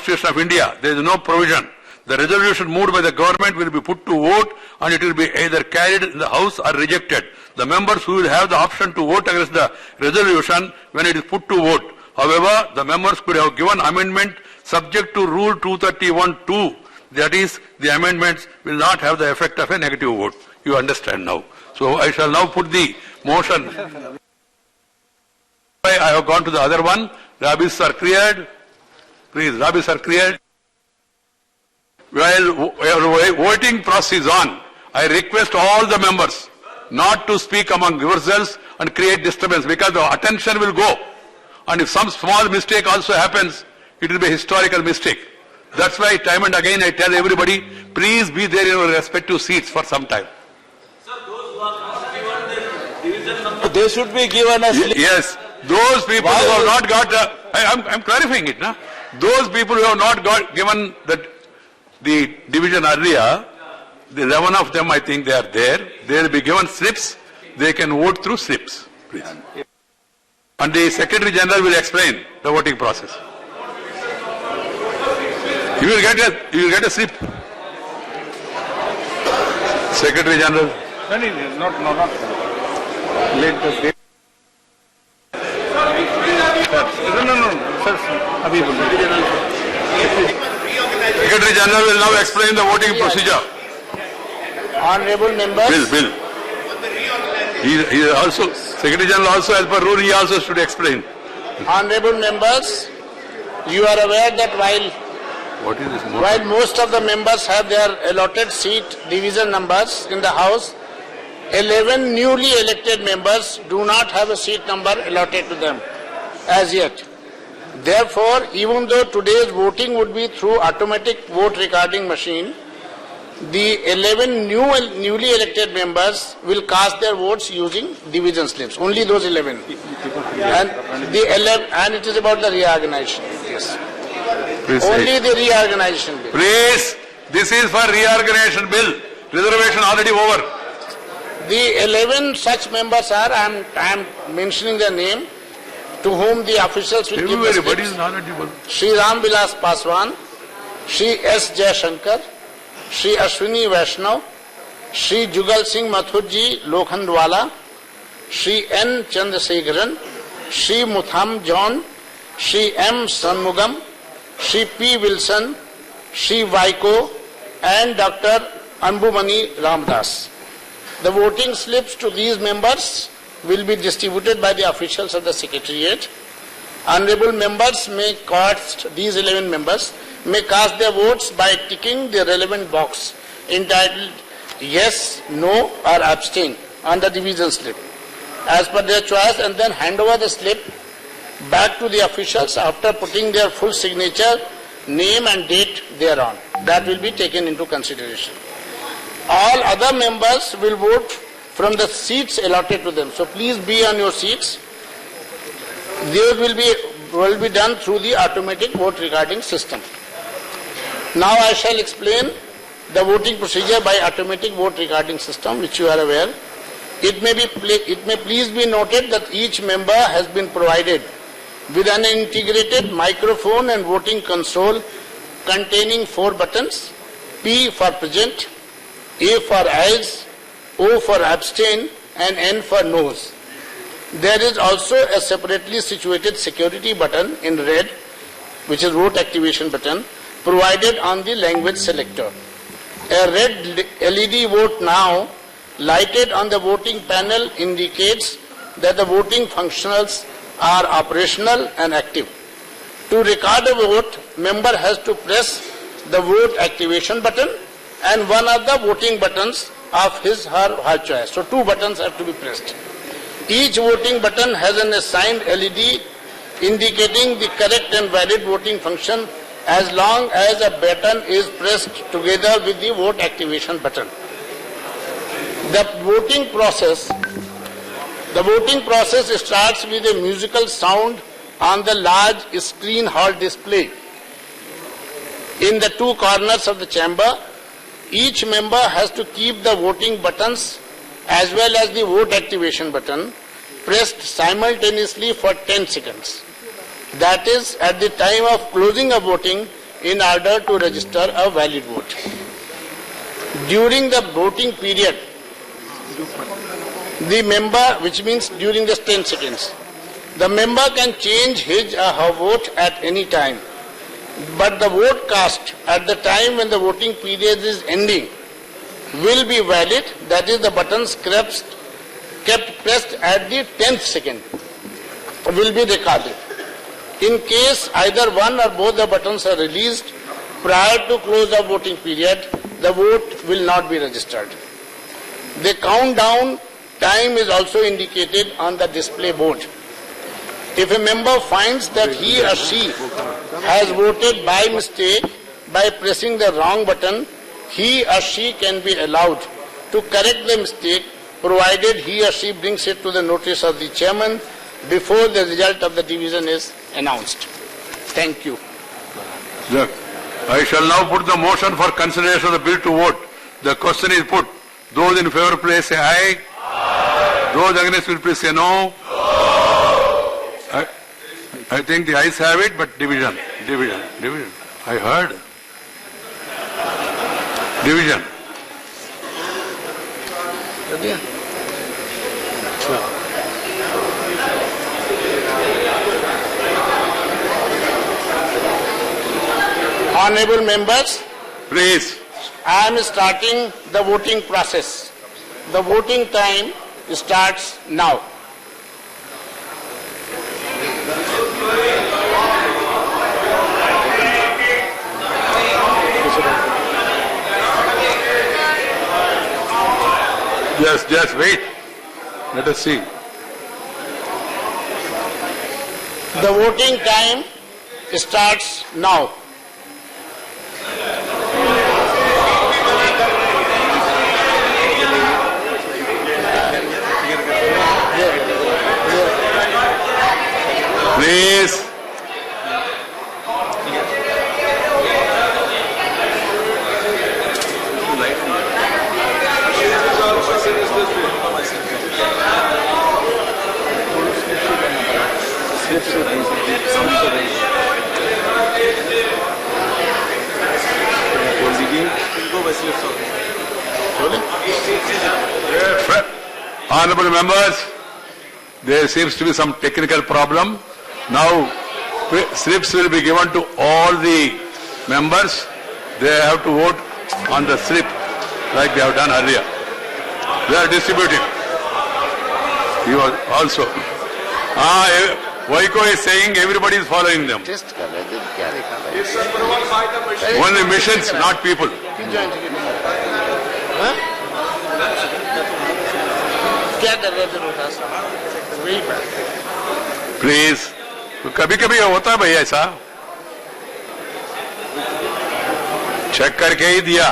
Constitution of India, there is no provision. The resolution moved by the government will be put to vote and it will be either carried in the House or rejected. The members who will have the option to vote against the resolution when it is put to vote. However, the members could have given amendment subject to Rule 231(2). That is, the amendments will not have the effect of a negative vote. You understand now. So I shall now put the motion. I have gone to the other one. Rabbis are cleared. Please, rabbis are cleared. While voting process is on, I request all the members not to speak among yourselves and create disturbance, because the attention will go. And if some small mistake also happens, it will be a historical mistake. That's why time and again I tell everybody, please be there in your respective seats for some time. Sir, those who are not given the division number, they should be given a slip. Yes, those people who have not got, I'm clarifying it, na? Those people who have not got given the division earlier, the 11 of them, I think they are there. They will be given slips. They can vote through slips, please. And the Secretary General will explain the voting process. You will get a slip. Secretary General. No, not. Let the date. No. Sir, Secretary General will now explain the voting procedure. Honorable members. Bill. He also, Secretary General also, as per rule, he also should explain. Honorable members, you are aware that while most of the members have their allotted seat division numbers in the House, 11 newly elected members do not have a seat number allotted to them as yet. Therefore, even though today's voting would be through automatic vote recording machine, the 11 newly elected members will cast their votes using division slips. Only those 11. And it is about the reorganization. Yes. Please Only say. the reorganization bill. Please, this is for reorganization bill. Reservation already over. The 11 such members are, I am mentioning their name, to whom the officials will give the Everybody is slips. knowledgeable. Shri Ram Vilas Paswan, Shri S. Jayashankar, Shri Ashwini Vaishnav, Shri Jugal Singh Mathurji Lokhandwala, Shri N. Chandrasekharan, Shri Mutham John, Shri M. Sanmugam, Shri P. Wilson, Shri Vaiko, and Dr. Anbumani Ramdas. The voting slips to these members will be distributed by the officials of the Secretariat. Honorable members may cast, these 11 members may cast their votes by ticking the relevant box entitled yes, no or abstain on the division slip as per their choice, and then hand over the slip back to the officials after putting their full signature, name and date thereon. That will be taken into consideration. All other members will vote from the seats allotted to them. So please be on your seats. These will be done through the automatic vote recording system. Now I shall explain the voting procedure by automatic vote recording system, which you are aware. It may please be noted that each member has been provided with an integrated microphone and voting console containing 4 buttons: P for present, A for ayes, O for abstain, and N for noes. There is also a separately situated security button in red, which is vote activation button, provided on the language selector. A red LED vote now lighted on the voting panel indicates that the voting functionals are operational and active. To record a vote, member has to press the vote activation button and one of the voting buttons of his or her choice. So 2 buttons have to be pressed. Each voting button has an assigned LED indicating the correct and valid voting function as long as a button is pressed together with the vote activation button. The voting process starts with a musical sound on the large screen hall display. In the 2 corners of the chamber, each member has to keep the voting buttons as well as the vote activation button pressed simultaneously for 10 seconds. That is, at the time of closing of voting, in order to register a valid vote. During the voting period, the member, which means during the 10 seconds, the member can change his or her vote at any time. But the vote cast at the time when the voting period is ending will be valid, that is the buttons kept pressed at the 10th second will be recorded. In case either one or both the buttons are released prior to close of voting period, the vote will not be registered. The countdown time is also indicated on the display board. If a member finds that he or she has voted by mistake by pressing the wrong button, he or she can be allowed to correct the mistake provided he or she brings it to the notice of the chairman before the result of the division is announced. Thank you. Look, I shall now put the motion for consideration of the bill to vote. The question is put. Those in favor please say aye. Those against will please say no. I think the ayes have it, but division. I heard. Division. Honorable members, Please. I am starting the voting process. The voting time starts now. Just wait. Let us see. The voting time starts now. Please. Honorable members, there seems to be some technical problem. Now, slips will be given to all the members. They have to vote on the slip like they have done earlier. They are distributing. You are also. Vaiko is saying everybody is following them. Only missions, not people. Please. कभी कभी होता है भाई ऐसा check करके ही दिया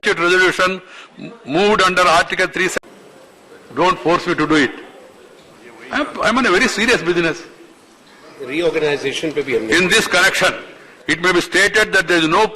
resolution moved under Article 3. Don't force me to do it. I'm on a very serious business. Reorganization पे भी हमने In this connection, it may be stated that there is no